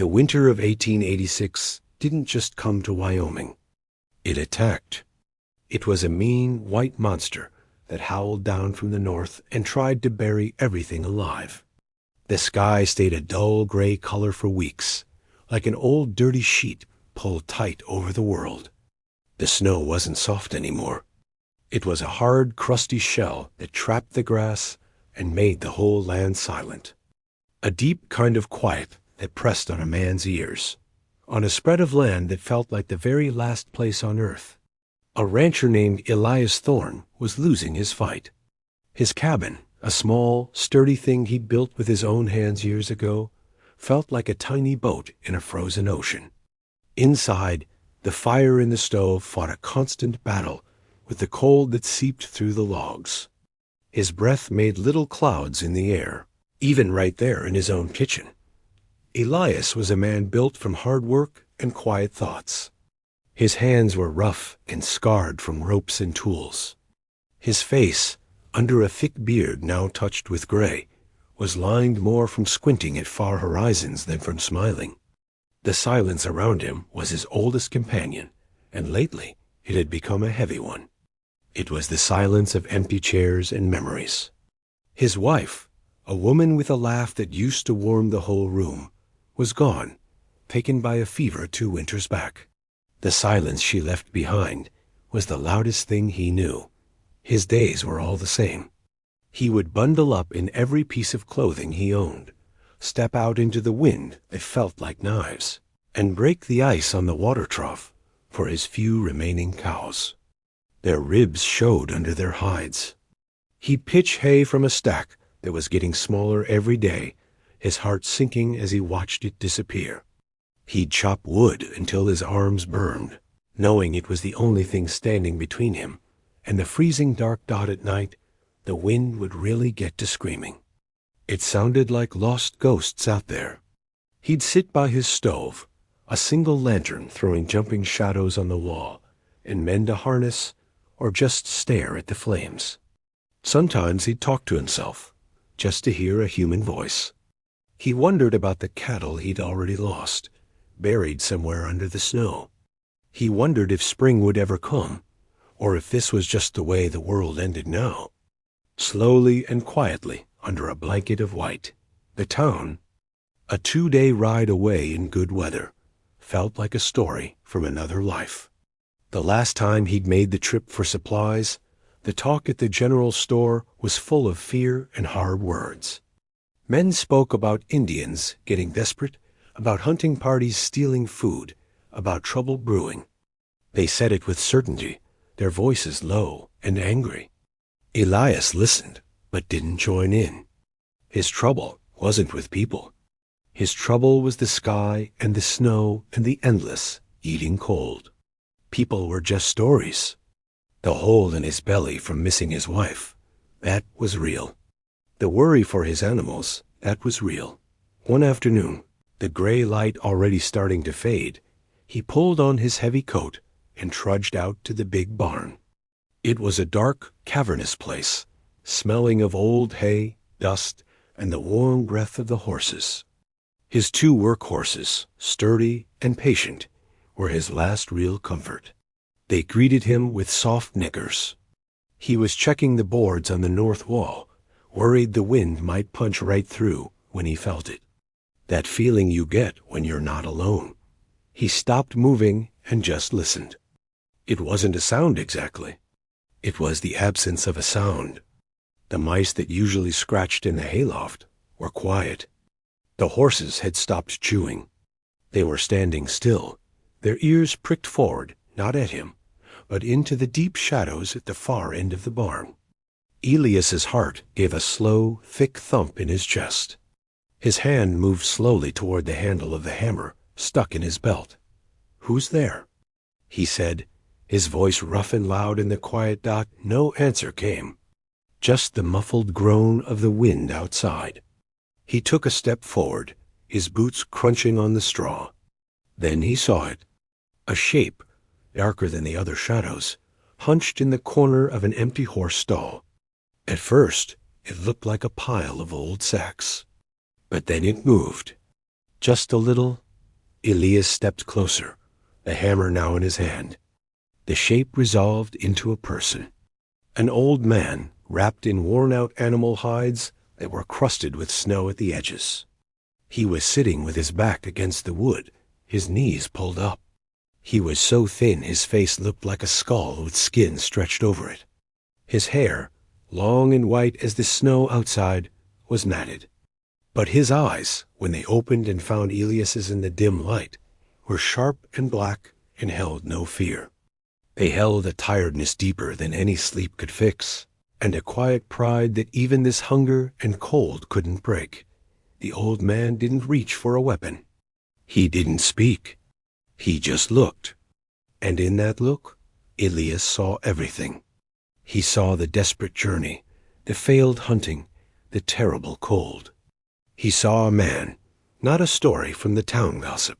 The winter of 1886 didn't just come to Wyoming. It attacked. It was a mean, white monster that howled down from the north and tried to bury everything alive. The sky stayed a dull gray color for weeks, like an old dirty sheet pulled tight over the world. The snow wasn't soft anymore. It was a hard, crusty shell that trapped the grass and made the whole land silent. A deep kind of quiet that pressed on a man's ears, on a spread of land that felt like the very last place on earth. A rancher named Elias Thorne was losing his fight. His cabin, a small, sturdy thing he built with his own hands years ago, felt like a tiny boat in a frozen ocean. Inside, the fire in the stove fought a constant battle with the cold that seeped through the logs. His breath made little clouds in the air, even right there in his own kitchen. Elias was a man built from hard work and quiet thoughts. His hands were rough and scarred from ropes and tools. His face, under a thick beard now touched with gray, was lined more from squinting at far horizons than from smiling. The silence around him was his oldest companion, and lately it had become a heavy one. It was the silence of empty chairs and memories. His wife, a woman with a laugh that used to warm the whole room, was gone, taken by a fever 2 winters back. The silence she left behind was the loudest thing he knew. His days were all the same. He would bundle up in every piece of clothing he owned, step out into the wind that felt like knives, and break the ice on the water trough for his few remaining cows. Their ribs showed under their hides. He'd pitch hay from a stack that was getting smaller every day, his heart sinking as he watched it disappear. He'd chop wood until his arms burned, knowing it was the only thing standing between him and the freezing dark dot at night. The wind would really get to screaming. It sounded like lost ghosts out there. He'd sit by his stove, a single lantern throwing jumping shadows on the wall, and mend a harness or just stare at the flames. Sometimes he'd talk to himself, just to hear a human voice. He wondered about the cattle he'd already lost, buried somewhere under the snow. He wondered if spring would ever come, or if this was just the way the world ended now. Slowly and quietly, under a blanket of white, the town, a 2-day ride away in good weather, felt like a story from another life. The last time he'd made the trip for supplies, the talk at the general store was full of fear and hard words. Men spoke about Indians getting desperate, about hunting parties stealing food, about trouble brewing. They said it with certainty, their voices low and angry. Elias listened, but didn't join in. His trouble wasn't with people. His trouble was the sky and the snow and the endless, eating cold. People were just stories. The hole in his belly from missing his wife, that was real. The worry for his animals, that was real. One afternoon, the gray light already starting to fade, he pulled on his heavy coat and trudged out to the big barn. It was a dark, cavernous place, smelling of old hay, dust, and the warm breath of the horses. His 2 work horses, sturdy and patient, were his last real comfort. They greeted him with soft nickers. He was checking the boards on the north wall, worried the wind might punch right through when he felt it. That feeling you get when you're not alone. He stopped moving and just listened. It wasn't a sound exactly. It was the absence of a sound. The mice that usually scratched in the hayloft were quiet. The horses had stopped chewing. They were standing still, their ears pricked forward, not at him, but into the deep shadows at the far end of the barn. Elias's heart gave a slow, thick thump in his chest. His hand moved slowly toward the handle of the hammer stuck in his belt. "Who's there?" he said, his voice rough and loud in the quiet dot. No answer came, just the muffled groan of the wind outside. He took a step forward, his boots crunching on the straw. Then he saw it, a shape, darker than the other shadows, hunched in the corner of an empty horse stall. At first, it looked like a pile of old sacks. But then it moved, just a little Elias stepped closer, the hammer now in his hand. The shape resolved into a person. An old man, wrapped in worn-out animal hides that were crusted with snow at the edges. He was sitting with his back against the wood, his knees pulled up. He was so thin his face looked like a skull with skin stretched over it. His hair, long and white as the snow outside, was matted. But his eyes, when they opened and found Elias's in the dim light, were sharp and black and held no fear. They held a tiredness deeper than any sleep could fix, and a quiet pride that even this hunger and cold couldn't break. The old man didn't reach for a weapon. He didn't speak. He just looked. And in that look, Elias saw everything. He saw the desperate journey, the failed hunting, the terrible cold. He saw a man, not a story from the town gossip.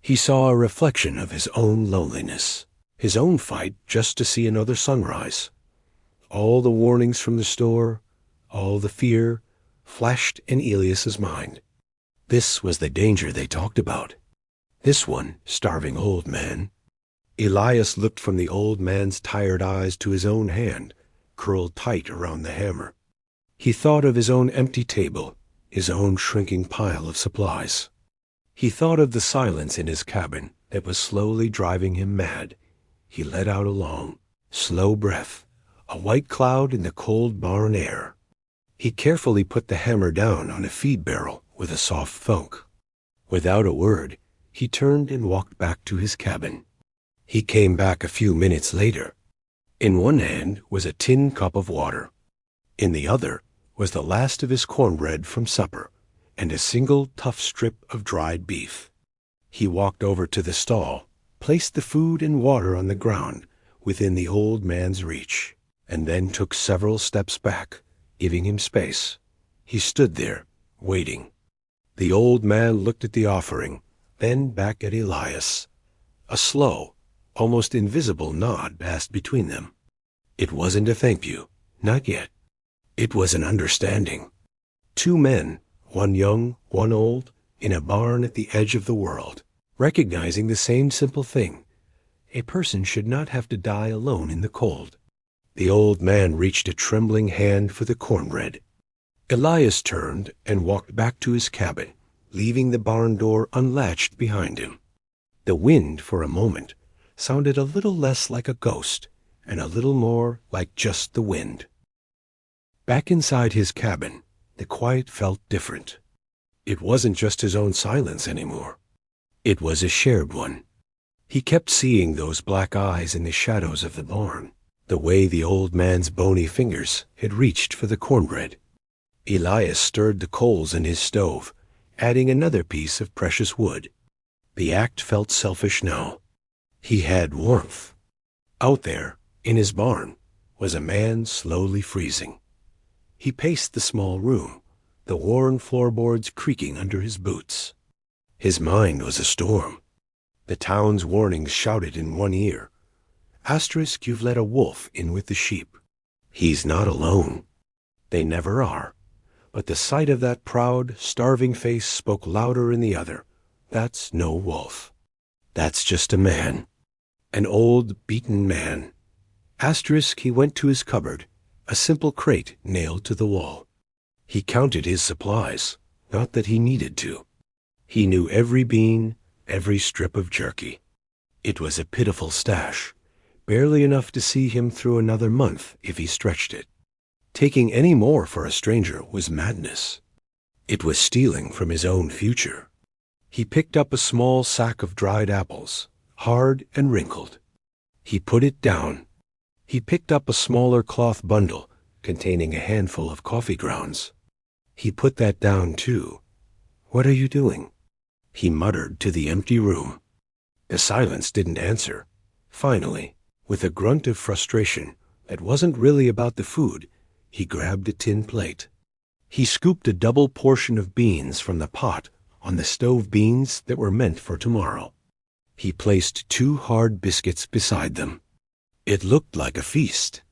He saw a reflection of his own loneliness, his own fight just to see another sunrise. All the warnings from the store, all the fear, flashed in Elias's mind. This was the danger they talked about. This one, starving old man. Elias looked from the old man's tired eyes to his own hand, curled tight around the hammer. He thought of his own empty table, his own shrinking pile of supplies. He thought of the silence in his cabin that was slowly driving him mad. He let out a long, slow breath, a white cloud in the cold barn air. He carefully put the hammer down on a feed barrel with a soft thunk. Without a word, he turned and walked back to his cabin. He came back a few minutes later. In one hand was a tin cup of water. In the other was the last of his cornbread from supper and a single tough strip of dried beef. He walked over to the stall, placed the food and water on the ground within the old man's reach, and then took several steps back, giving him space. He stood there, waiting. The old man looked at the offering, then back at Elias. A slow, almost invisible nod passed between them. It wasn't a thank you, not yet. It was an understanding. Two men, one young, one old, in a barn at the edge of the world, recognizing the same simple thing. A person should not have to die alone in the cold. The old man reached a trembling hand for the cornbread. Elias turned and walked back to his cabin, leaving the barn door unlatched behind him. The wind, for a moment, sounded a little less like a ghost and a little more like just the wind. Back inside his cabin, the quiet felt different. It wasn't just his own silence anymore. It was a shared one. He kept seeing those black eyes in the shadows of the barn, the way the old man's bony fingers had reached for the cornbread. Elias stirred the coals in his stove, adding another piece of precious wood. The act felt selfish now. He had warmth. Out there, in his barn, was a man slowly freezing. He paced the small room, the worn floorboards creaking under his boots. His mind was a storm. The town's warnings shouted in one ear. Asterisk, you've let a wolf in with the sheep. He's not alone. They never are. But the sight of that proud, starving face spoke louder in the other. That's no wolf. That's just a man. An old, beaten man. Asterisk, he went to his cupboard, a simple crate nailed to the wall. He counted his supplies, not that he needed to. He knew every bean, every strip of jerky. It was a pitiful stash, barely enough to see him through another month if he stretched it. Taking any more for a stranger was madness. It was stealing from his own future. He picked up a small sack of dried apples, hard and wrinkled. He put it down. He picked up a smaller cloth bundle containing a handful of coffee grounds. He put that down too. What are you doing? He muttered to the empty room. The silence didn't answer. Finally, with a grunt of frustration that wasn't really about the food, he grabbed a tin plate. He scooped a double portion of beans from the pot on the stove beans that were meant for tomorrow. He placed 2 hard biscuits beside them. It looked like a feast.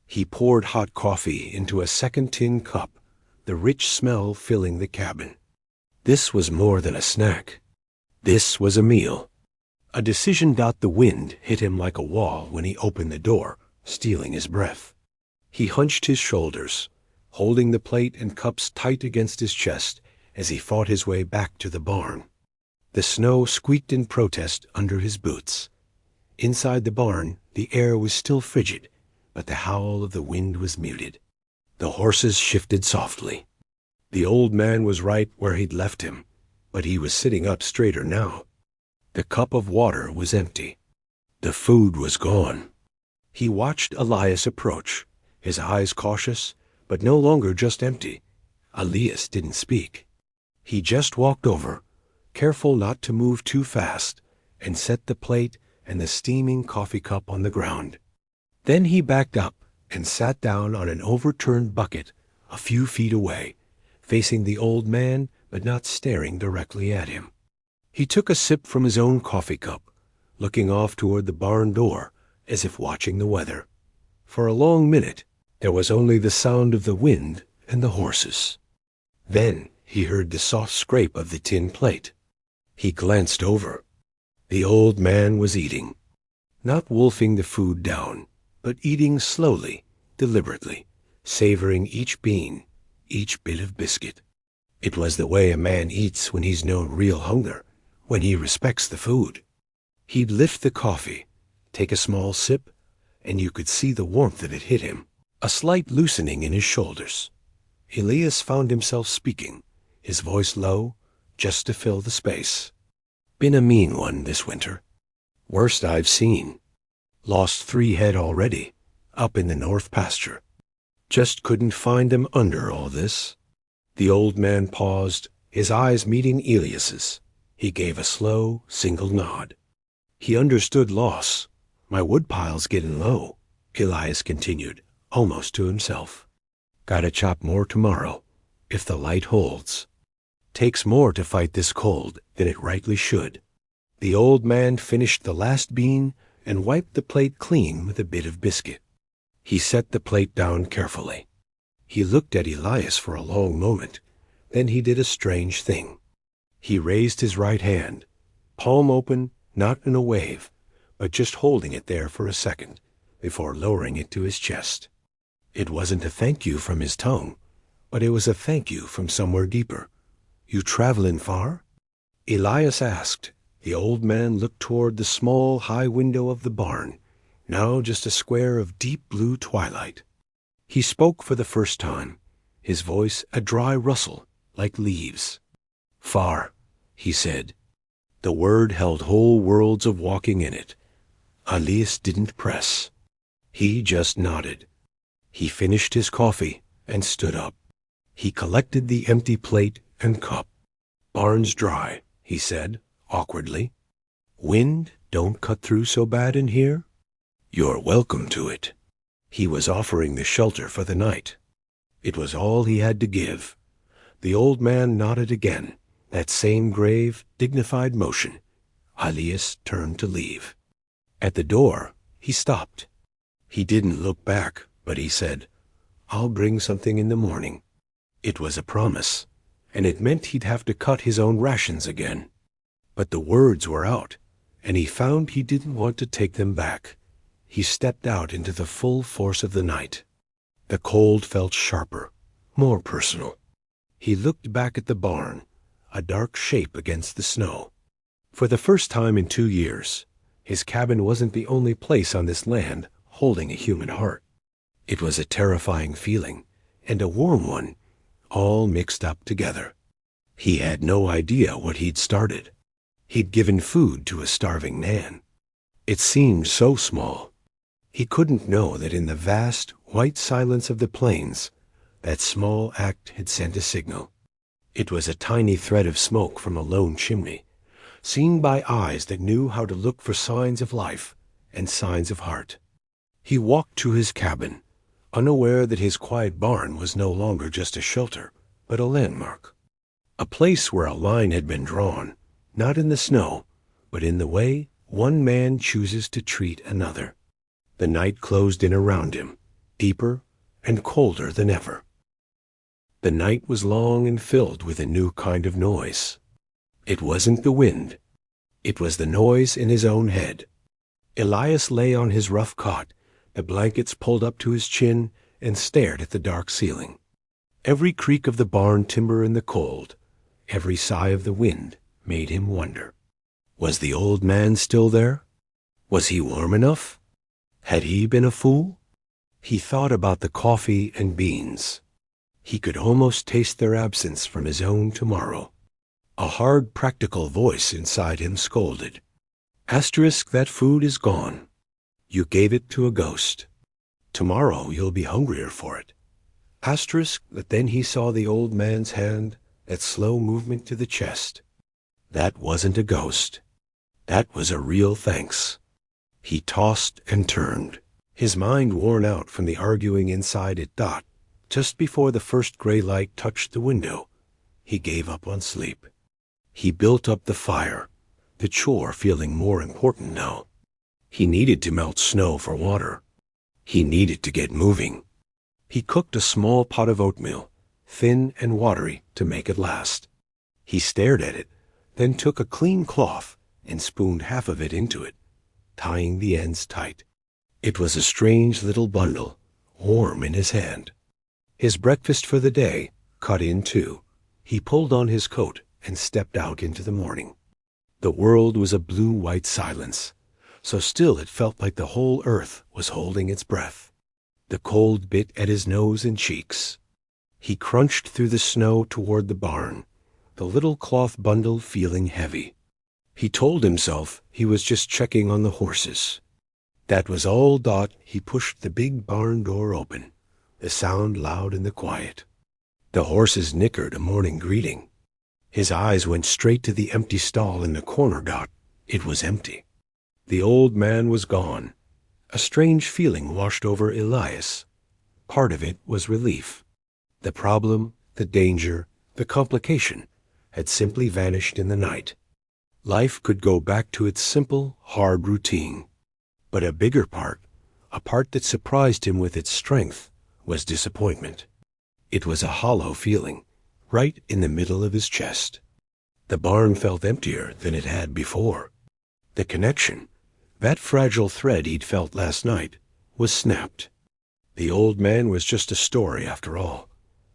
He poured hot coffee into a second tin cup, the rich smell filling the cabin. This was more than a snack. This was a meal. A decision. The wind hit him like a wall when he opened the door, stealing his breath. He hunched his shoulders, holding the plate and cups tight against his chest as he fought his way back to the barn. The snow squeaked in protest under his boots. Inside the barn, the air was still frigid, but the howl of the wind was muted. The horses shifted softly. The old man was right where he'd left him, but he was sitting up straighter now. The cup of water was empty. The food was gone. He watched Elias approach, his eyes cautious, but no longer just empty. Elias didn't speak. He just walked over, careful not to move too fast, and set the plate and the steaming coffee cup on the ground. Then he backed up and sat down on an overturned bucket a few feet away, facing the old man but not staring directly at him. He took a sip from his own coffee cup, looking off toward the barn door as if watching the weather. For a long minute, there was only the sound of the wind and the horses. Then he heard the soft scrape of the tin plate. He glanced over. The old man was eating, not wolfing the food down, but eating slowly, deliberately, savoring each bean, each bit of biscuit. It was the way a man eats when he's known real hunger, when he respects the food. He'd lift the coffee, take a small sip, and you could see the warmth that it hit him, a slight loosening in his shoulders. Elias found himself speaking, his voice low, just to fill the space. Been a mean one this winter. Worst I've seen. Lost 3 head already, up in the north pasture. Just couldn't find them under all this. The old man paused, his eyes meeting Elias's. He gave a slow, single nod. He understood loss. My woodpile's getting low, Elias continued, almost to himself. Gotta chop more tomorrow, if the light holds. Takes more to fight this cold than it rightly should. The old man finished the last bean and wiped the plate clean with a bit of biscuit. He set the plate down carefully. He looked at Elias for a long moment. Then he did a strange thing. He raised his right hand, palm open, not in a wave, but just holding it there for a second, before lowering it to his chest. It wasn't a thank you from his tongue, but it was a thank you from somewhere deeper. You travelin' far? Elias asked. The old man looked toward the small, high window of the barn, now just a square of deep blue twilight. He spoke for the first time, his voice a dry rustle, like leaves. Far, he said. The word held whole worlds of walking in it. Elias didn't press. He just nodded. He finished his coffee and stood up. He collected the empty plate and cup. Barn's dry, he said, awkwardly. Wind don't cut through so bad in here? You're welcome to it. He was offering the shelter for the night. It was all he had to give. The old man nodded again, that same grave, dignified motion. Elias turned to leave. At the door, he stopped. He didn't look back, but he said, I'll bring something in the morning. It was a promise, and it meant he'd have to cut his own rations again. But the words were out, and he found he didn't want to take them back. He stepped out into the full force of the night. The cold felt sharper, more personal. He looked back at the barn, a dark shape against the snow. For the first time in 2 years, his cabin wasn't the only place on this land holding a human heart. It was a terrifying feeling, and a warm one, all mixed up together. He had no idea what he'd started. He'd given food to a starving Nan. It seemed so small. He couldn't know that in the vast, white silence of the plains, that small act had sent a signal. It was a tiny thread of smoke from a lone chimney, seen by eyes that knew how to look for signs of life and signs of heart. He walked to his cabin, unaware that his quiet barn was no longer just a shelter, but a landmark. A place where a line had been drawn, not in the snow, but in the way one man chooses to treat another. The night closed in around him, deeper and colder than ever. The night was long and filled with a new kind of noise. It wasn't the wind, It was the noise in his own head. Elias lay on his rough cot, the blankets pulled up to his chin, and stared at the dark ceiling. Every creak of the barn timber in the cold, every sigh of the wind, made him wonder. Was the old man still there? Was he warm enough? Had he been a fool? He thought about the coffee and beans. He could almost taste their absence from his own tomorrow. A hard, practical voice inside him scolded. Asterisk, that food is gone. You gave it to a ghost. Tomorrow you'll be hungrier for it. Asterisk, but then he saw the old man's hand, that slow movement to the chest. That wasn't a ghost. That was a real thanks. He tossed and turned, his mind worn out from the arguing inside it. Just before the first gray light touched the window, he gave up on sleep. He built up the fire, the chore feeling more important now. He needed to melt snow for water. He needed to get moving. He cooked a small pot of oatmeal, thin and watery, to make it last. He stared at it, then took a clean cloth and spooned half of it into it, tying the ends tight. It was a strange little bundle, warm in his hand. His breakfast for the day, cut in two. He pulled on his coat and stepped out into the morning. The world was a blue-white silence, so still it felt like the whole earth was holding its breath. The cold bit at his nose and cheeks. He crunched through the snow toward the barn, the little cloth bundle feeling heavy. He told himself he was just checking on the horses. That was all. He pushed the big barn door open, the sound loud in the quiet. The horses nickered a morning greeting. His eyes went straight to the empty stall in the corner. It was empty. The old man was gone. A strange feeling washed over Elias. Part of it was relief. The problem, the danger, the complication had simply vanished in the night. Life could go back to its simple, hard routine. But a bigger part, a part that surprised him with its strength, was disappointment. It was a hollow feeling, right in the middle of his chest. The barn felt emptier than it had before. The connection, that fragile thread he'd felt last night, was snapped. The old man was just a story after all,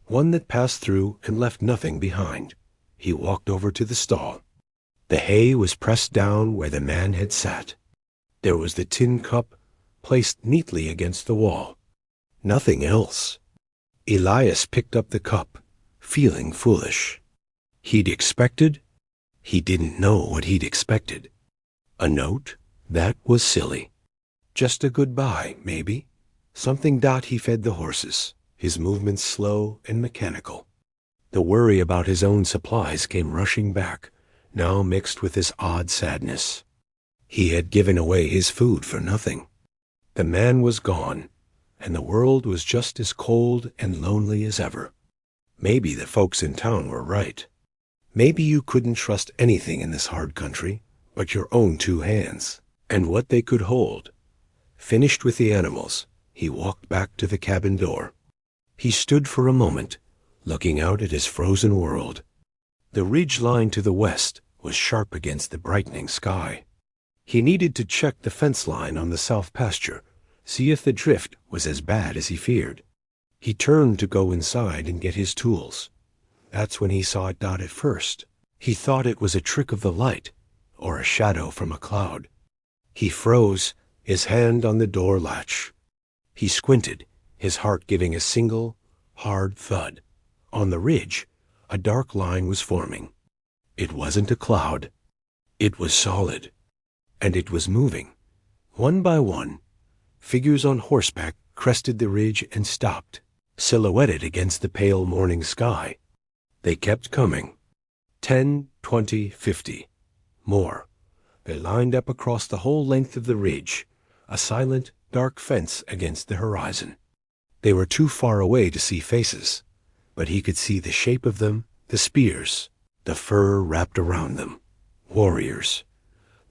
one that passed through and left nothing behind. He walked over to the stall. The hay was pressed down where the man had sat. There was the tin cup placed neatly against the wall. Nothing else. Elias picked up the cup, feeling foolish. He'd expected? He didn't know what he'd expected. A note? That was silly. Just a goodbye, maybe. Something. He fed the horses, his movements slow and mechanical. The worry about his own supplies came rushing back, now mixed with this odd sadness. He had given away his food for nothing. The man was gone, and the world was just as cold and lonely as ever. Maybe the folks in town were right. Maybe you couldn't trust anything in this hard country but your own two hands, and what they could hold. Finished with the animals, he walked back to the cabin door. He stood for a moment, looking out at his frozen world. The ridge line to the west was sharp against the brightening sky. He needed to check the fence line on the south pasture, see if the drift was as bad as he feared. He turned to go inside and get his tools. That's when he saw it. At first, he thought it was a trick of the light, or a shadow from a cloud. He froze, his hand on the door latch. He squinted, his heart giving a single, hard thud. On the ridge, a dark line was forming. It wasn't a cloud. It was solid. And it was moving. One by one, figures on horseback crested the ridge and stopped, silhouetted against the pale morning sky. They kept coming. 10, 20, 50. More. They lined up across the whole length of the ridge, a silent, dark fence against the horizon. They were too far away to see faces, but he could see the shape of them, the spears, the fur wrapped around them. Warriors.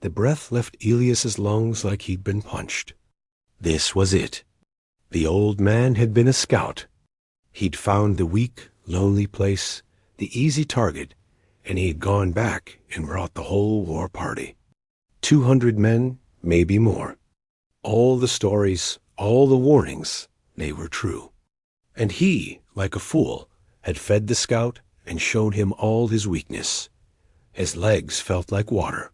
The breath left Elias's lungs like he'd been punched. This was it. The old man had been a scout. He'd found the weak, lonely place, the easy target, and he'd gone back and brought the whole war party. 200 men, maybe more. All the stories, all the warnings, they were true. And he, like a fool, had fed the scout and showed him all his weakness. His legs felt like water.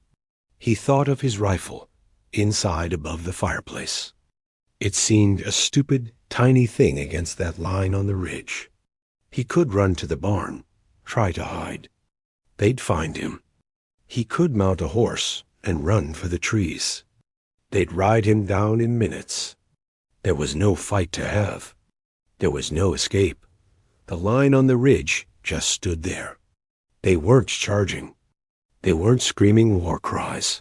He thought of his rifle, inside above the fireplace. It seemed a stupid, tiny thing against that line on the ridge. He could run to the barn, try to hide. They'd find him. He could mount a horse and run for the trees. They'd ride him down in minutes. There was no fight to have. There was no escape. The line on the ridge just stood there. They weren't charging. They weren't screaming war cries.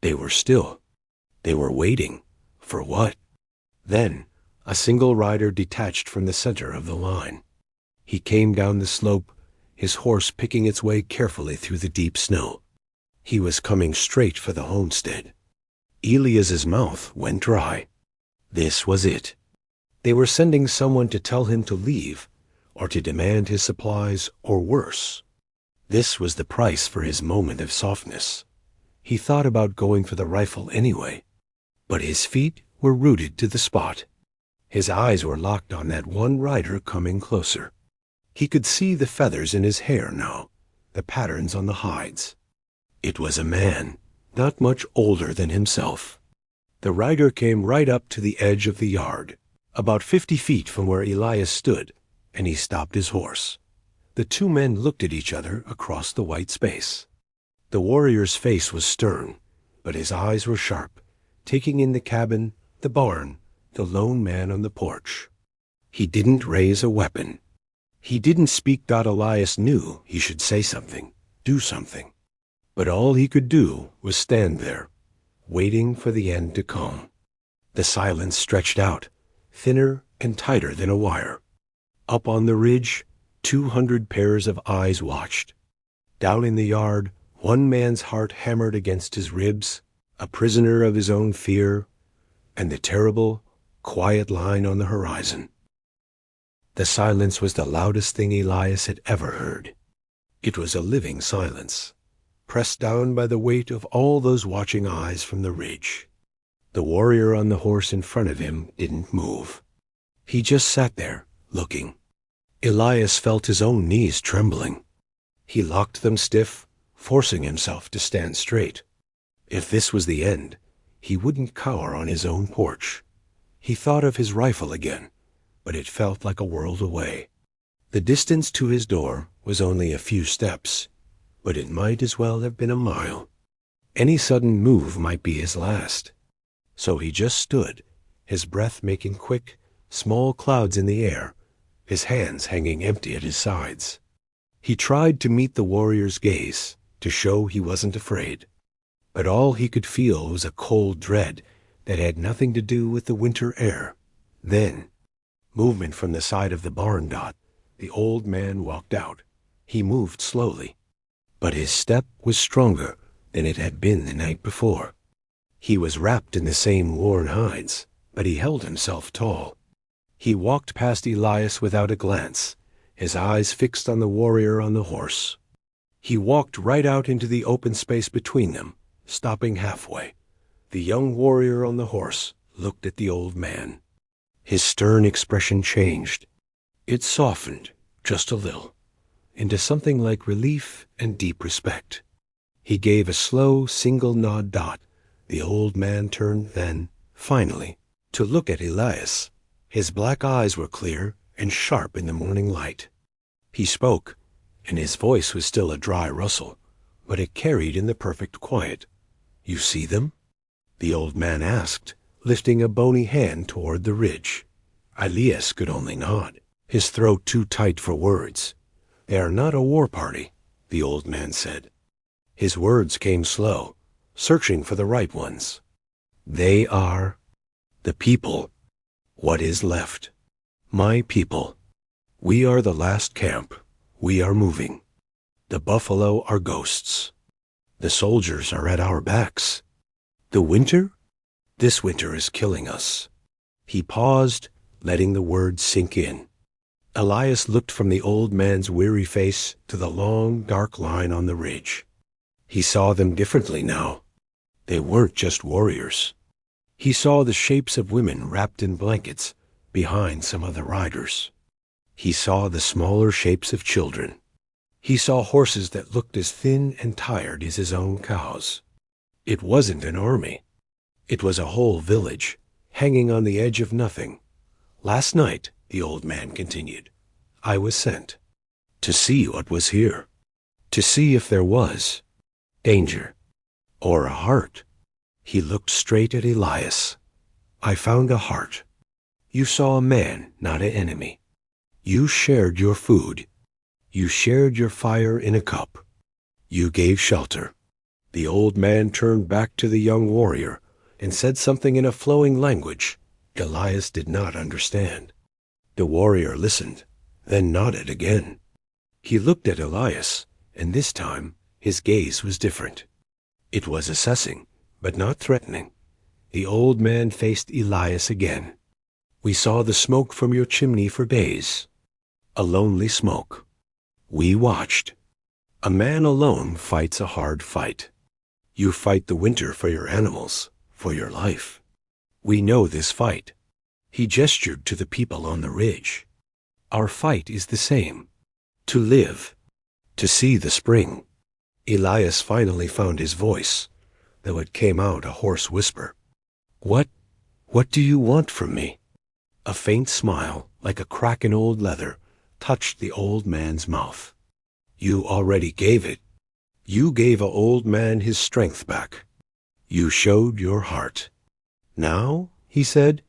They were still. They were waiting. For what? Then, a single rider detached from the center of the line. He came down the slope, his horse picking its way carefully through the deep snow. He was coming straight for the homestead. Elias's mouth went dry. This was it. They were sending someone to tell him to leave, or to demand his supplies, or worse. This was the price for his moment of softness. He thought about going for the rifle anyway, but his feet were rooted to the spot. His eyes were locked on that one rider coming closer. He could see the feathers in his hair now, the patterns on the hides. It was a man, not much older than himself. The rider came right up to the edge of the yard, about 50 feet from where Elias stood, and he stopped his horse. The two men looked at each other across the white space. The warrior's face was stern, but his eyes were sharp, taking in the cabin, the barn, the lone man on the porch. He didn't raise a weapon. He didn't speak. Elias knew he should say something, do something. But all he could do was stand there, waiting for the end to come. The silence stretched out, thinner and tighter than a wire. Up on the ridge, 200 pairs of eyes watched. Down in the yard, one man's heart hammered against his ribs, a prisoner of his own fear, and the terrible, quiet line on the horizon. The silence was the loudest thing Elias had ever heard. It was a living silence, pressed down by the weight of all those watching eyes from the ridge. The warrior on the horse in front of him didn't move. He just sat there, looking. Elias felt his own knees trembling. He locked them stiff, forcing himself to stand straight. If this was the end, he wouldn't cower on his own porch. He thought of his rifle again, but it felt like a world away. The distance to his door was only a few steps, but it might as well have been a mile. Any sudden move might be his last. So he just stood, his breath making quick, small clouds in the air, his hands hanging empty at his sides. He tried to meet the warrior's gaze, to show he wasn't afraid. But all he could feel was a cold dread that had nothing to do with the winter air. Then, movement from the side of the barn. The old man walked out. He moved slowly, but his step was stronger than it had been the night before. He was wrapped in the same worn hides, but he held himself tall. He walked past Elias without a glance, his eyes fixed on the warrior on the horse. He walked right out into the open space between them, stopping halfway. The young warrior on the horse looked at the old man. His stern expression changed. It softened, just a little, into something like relief and deep respect. He gave a slow, single nod. The old man turned then, finally, to look at Elias. His black eyes were clear and sharp in the morning light. He spoke, and his voice was still a dry rustle, but it carried in the perfect quiet. "You see them?" the old man asked, lifting a bony hand toward the ridge. Elias could only nod, his throat too tight for words. "They are not a war party," the old man said. His words came slow, searching for the right ones. "They are the people, what is left. My people. We are the last camp. We are moving. The buffalo are ghosts. The soldiers are at our backs. The winter? This winter is killing us." He paused, letting the words sink in. Elias looked from the old man's weary face to the long, dark line on the ridge. He saw them differently now. They weren't just warriors. He saw the shapes of women wrapped in blankets behind some of the riders. He saw the smaller shapes of children. He saw horses that looked as thin and tired as his own cows. It wasn't an army. It was a whole village, hanging on the edge of nothing. Last night, the old man continued, I was sent to see what was here, to see if there was danger or a heart. He looked straight at Elias. I found a heart. You saw a man, not an enemy. You shared your food. You shared your fire in a cup. You gave shelter. The old man turned back to the young warrior and said something in a flowing language Elias did not understand. The warrior listened, then nodded again. He looked at Elias, and this time his gaze was different. It was assessing, but not threatening. The old man faced Elias again. We saw the smoke from your chimney for days. A lonely smoke. We watched. A man alone fights a hard fight. You fight the winter for your animals, for your life. We know this fight. He gestured to the people on the ridge. Our fight is the same. To live. To see the spring. Elias finally found his voice, though it came out a hoarse whisper. What do you want from me? A faint smile, like a crack in old leather, touched the old man's mouth. You already gave it. You gave an old man his strength back. You showed your heart. Now, he said,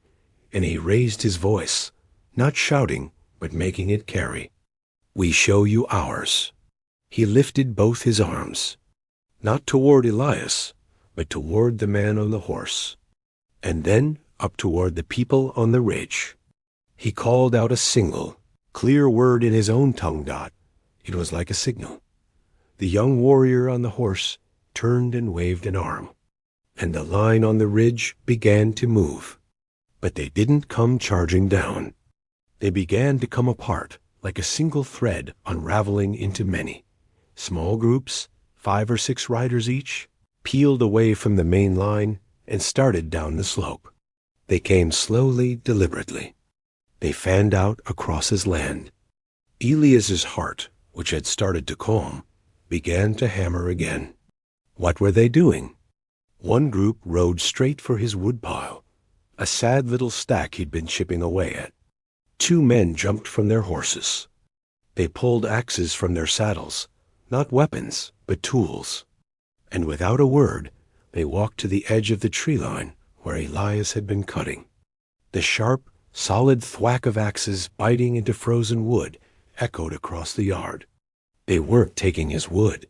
and he raised his voice, not shouting, but making it carry. We show you ours. He lifted both his arms, not toward Elias, but toward the man on the horse, and then up toward the people on the ridge. He called out a single, clear word in his own tongue dot. It was like a signal. The young warrior on the horse turned and waved an arm, and the line on the ridge began to move. But they didn't come charging down. They began to come apart, like a single thread unraveling into many. Small groups, 5 or 6 riders each, peeled away from the main line and started down the slope. They came slowly, deliberately. They fanned out across his land. Elias's heart, which had started to calm, began to hammer again. What were they doing? One group rode straight for his woodpile, a sad little stack he'd been chipping away at. 2 men jumped from their horses. They pulled axes from their saddles, not weapons, but tools. And without a word, they walked to the edge of the tree line where Elias had been cutting. The sharp, solid thwack of axes biting into frozen wood echoed across the yard. They weren't taking his wood.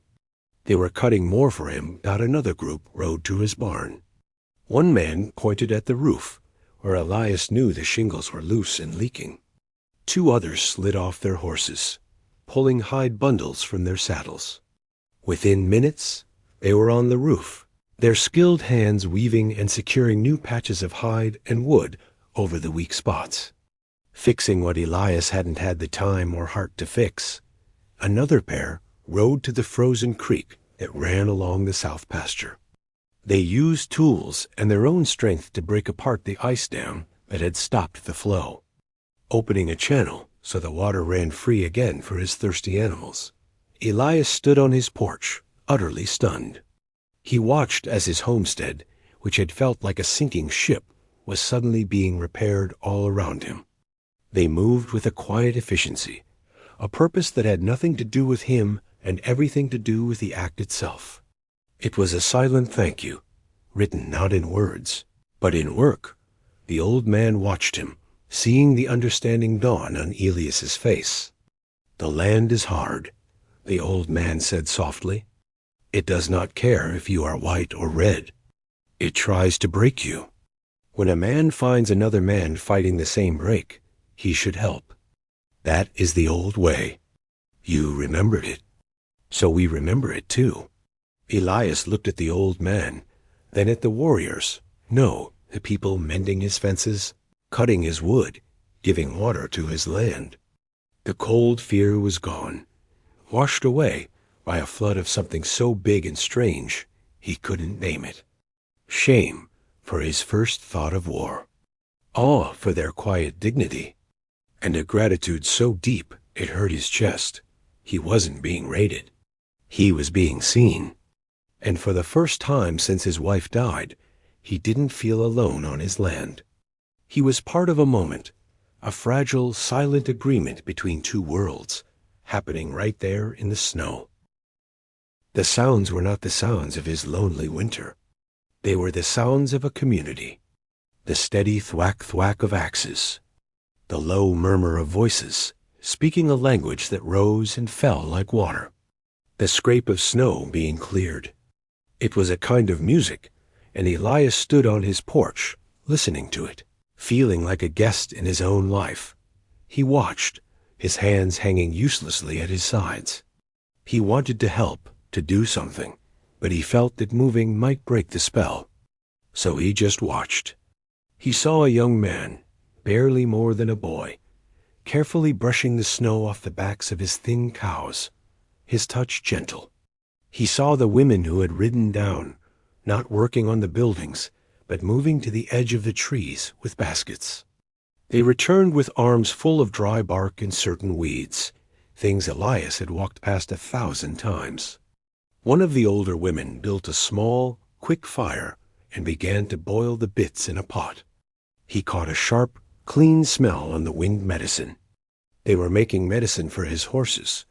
They were cutting more for him. Another group rode to his barn. One man pointed at the roof, where Elias knew the shingles were loose and leaking. 2 others slid off their horses, pulling hide bundles from their saddles. Within minutes, they were on the roof, their skilled hands weaving and securing new patches of hide and wood over the weak spots, fixing what Elias hadn't had the time or heart to fix. Another pair rode to the frozen creek that ran along the south pasture. They used tools and their own strength to break apart the ice dam that had stopped the flow, opening a channel so the water ran free again for his thirsty animals. Elias stood on his porch, utterly stunned. He watched as his homestead, which had felt like a sinking ship, was suddenly being repaired all around him. They moved with a quiet efficiency, a purpose that had nothing to do with him and everything to do with the act itself. It was a silent thank you, written not in words, but in work. The old man watched him, seeing the understanding dawn on Elias's face. The land is hard, the old man said softly. It does not care if you are white or red. It tries to break you. When a man finds another man fighting the same break, he should help. That is the old way. You remembered it. So we remember it too. Elias looked at the old man, then at the warriors. No, the people mending his fences, cutting his wood, giving water to his land. The cold fear was gone, washed away by a flood of something so big and strange he couldn't name it. shame for his first thought of war, awe for their quiet dignity, and a gratitude so deep it hurt his chest. He wasn't being raided. He was being seen. And for the first time since his wife died, he didn't feel alone on his land. He was part of a moment, a fragile, silent agreement between two worlds, happening right there in the snow. The sounds were not the sounds of his lonely winter. They were the sounds of a community. The steady thwack-thwack of axes. The low murmur of voices, speaking a language that rose and fell like water. The scrape of snow being cleared. It was a kind of music, and Elias stood on his porch, listening to it, feeling like a guest in his own life. He watched, his hands hanging uselessly at his sides. He wanted to help, to do something, but he felt that moving might break the spell. So he just watched. He saw a young man, barely more than a boy, carefully brushing the snow off the backs of his thin cows, his touch gentle. He saw the women who had ridden down, not working on the buildings, but moving to the edge of the trees with baskets. They returned with arms full of dry bark and certain weeds, things Elias had walked past 1,000 times. One of the older women built a small, quick fire and began to boil the bits in a pot. He caught a sharp, clean smell on the wind medicine. They were making medicine for his horses,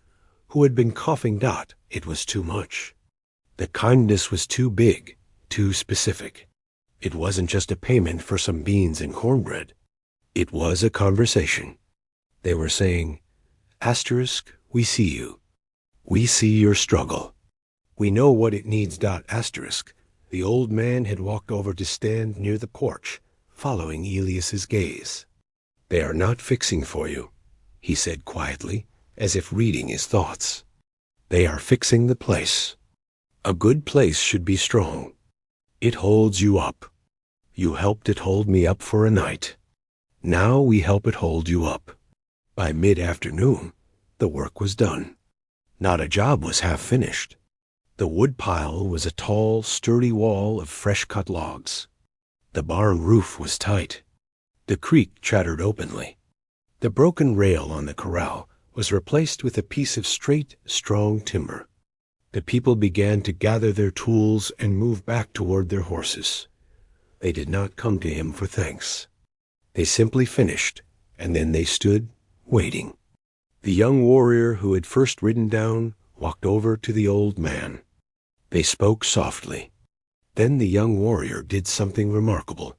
who had been coughing. It was too much. The kindness was too big, too specific. It wasn't just a payment for some beans and cornbread. It was a conversation. They were saying, "Asterisk, we see you. We see your struggle. We know what it needs." Asterisk. The old man had walked over to stand near the porch, following Elias's gaze. "They are not fixing for you," he said quietly, as if reading his thoughts. "They are fixing the place. A good place should be strong. It holds you up. You helped it hold me up for a night. Now we help it hold you up." By mid-afternoon, the work was done. Not a job was half finished. The wood pile was a tall, sturdy wall of fresh-cut logs. The barn roof was tight. The creek chattered openly. The broken rail on the corral was replaced with a piece of straight, strong timber. The people began to gather their tools and move back toward their horses. They did not come to him for thanks. They simply finished, and then they stood, waiting. The young warrior who had first ridden down walked over to the old man. They spoke softly. Then the young warrior did something remarkable.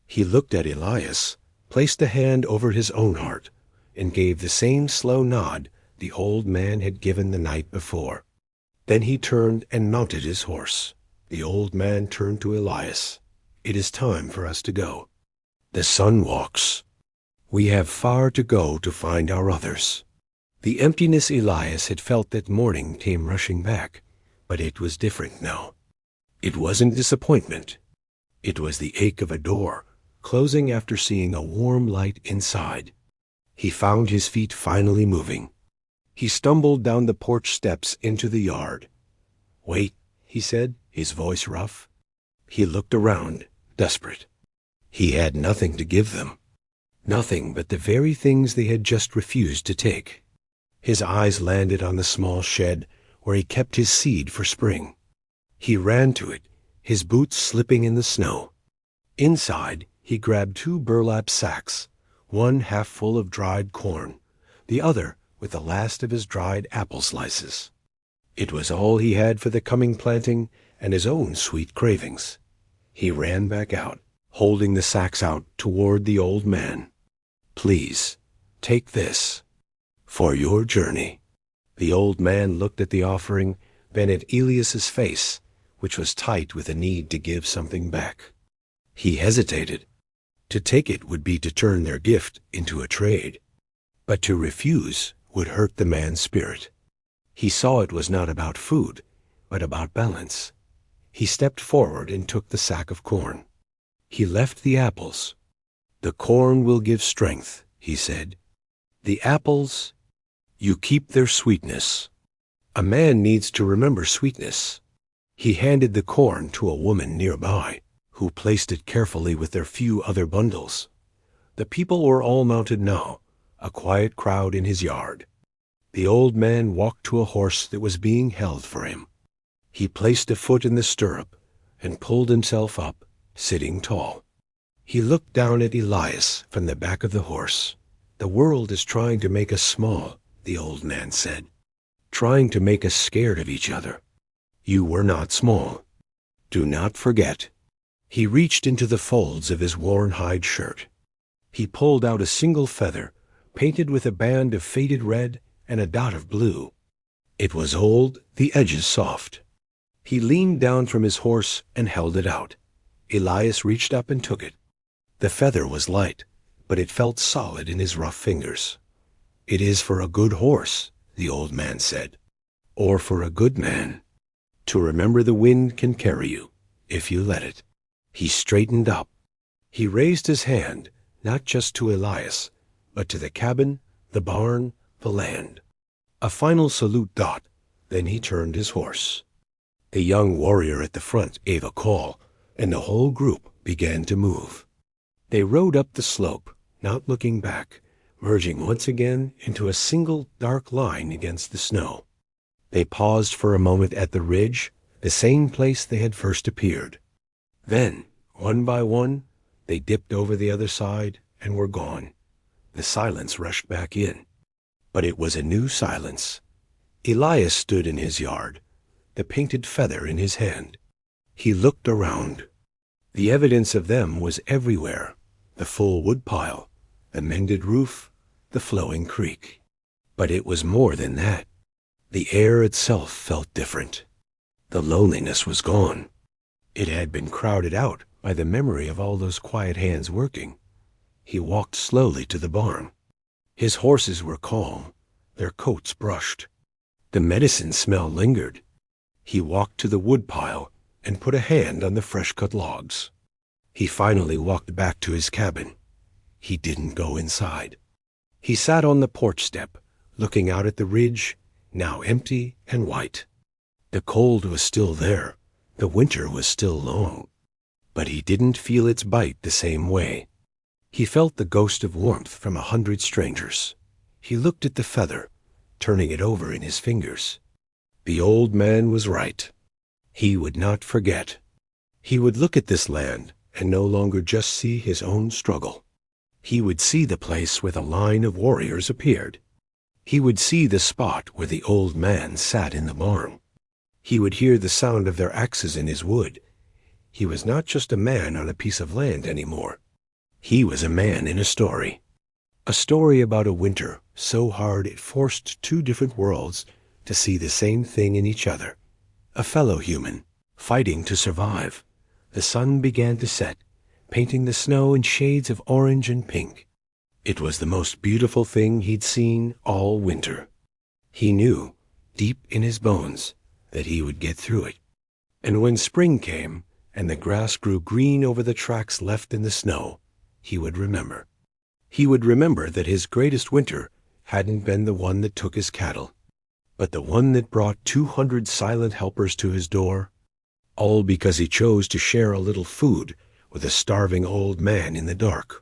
He looked at Elias, placed a hand over his own heart, and gave the same slow nod the old man had given the night before. Then he turned and mounted his horse. The old man turned to Elias. "It is time for us to go. The sun walks. We have far to go to find our others." The emptiness Elias had felt that morning came rushing back, but it was different now. It wasn't disappointment. It was the ache of a door closing after seeing a warm light inside. He found his feet finally moving. He stumbled down the porch steps into the yard. "Wait," he said, his voice rough. He looked around, desperate. He had nothing to give them. Nothing but the very things they had just refused to take. His eyes landed on the small shed where he kept his seed for spring. He ran to it, his boots slipping in the snow. Inside, he grabbed 2 burlap sacks, one half full of dried corn, the other with the last of his dried apple slices. It was all he had for the coming planting and his own sweet cravings. He ran back out, holding the sacks out toward the old man. "Please, take this. For your journey." The old man looked at the offering, then at Elias's face, which was tight with a need to give something back. He hesitated. To take it would be to turn their gift into a trade. But to refuse would hurt the man's spirit. He saw it was not about food, but about balance. He stepped forward and took the sack of corn. He left the apples. "The corn will give strength," he said. "The apples, you keep their sweetness. A man needs to remember sweetness." He handed the corn to a woman nearby. who placed it carefully with their few other bundles. The people were all mounted now, a quiet crowd in his yard. The old man walked to a horse that was being held for him. He placed a foot in the stirrup and pulled himself up, sitting tall. He looked down at Elias from the back of the horse. "The world is trying to make us small," the old man said, "trying to make us scared of each other. You were not small. Do not forget." He reached into the folds of his worn hide shirt. He pulled out a single feather, painted with a band of faded red and a dot of blue. It was old, the edges soft. He leaned down from his horse and held it out. Elias reached up and took it. The feather was light, but it felt solid in his rough fingers. "It is for a good horse," the old man said, "or for a good man, to remember the wind can carry you, if you let it." He straightened up. He raised his hand, not just to Elias, but to the cabin, the barn, the land. A final salute dot, then he turned his horse. The young warrior at the front gave a call, and the whole group began to move. They rode up the slope, not looking back, merging once again into a single dark line against the snow. They paused for a moment at the ridge, the same place they had first appeared. Then, one by one, they dipped over the other side and were gone. The silence rushed back in. But it was a new silence. Elias stood in his yard, the painted feather in his hand. He looked around. The evidence of them was everywhere: the full woodpile, the mended roof, the flowing creek. But it was more than that. The air itself felt different. The loneliness was gone. It had been crowded out by the memory of all those quiet hands working. He walked slowly to the barn. His horses were calm, their coats brushed. The medicine smell lingered. He walked to the woodpile and put a hand on the fresh-cut logs. He finally walked back to his cabin. He didn't go inside. He sat on the porch step, looking out at the ridge, now empty and white. The cold was still there. The winter was still long. But he didn't feel its bite the same way. He felt the ghost of warmth from 100 strangers. He looked at the feather, turning it over in his fingers. The old man was right. He would not forget. He would look at this land and no longer just see his own struggle. He would see the place where the line of warriors appeared. He would see the spot where the old man sat in the barn. He would hear the sound of their axes in his wood. He was not just a man on a piece of land anymore. He was a man in a story about a winter so hard it forced two different worlds to see the same thing in each other. A fellow human, fighting to survive. The sun began to set, painting the snow in shades of orange and pink. It was the most beautiful thing he'd seen all winter. He knew, deep in his bones, that he would get through it. And when spring came, and the grass grew green over the tracks left in the snow, he would remember. He would remember that his greatest winter hadn't been the one that took his cattle, but the one that brought 200 silent helpers to his door, all because he chose to share a little food with a starving old man in the dark.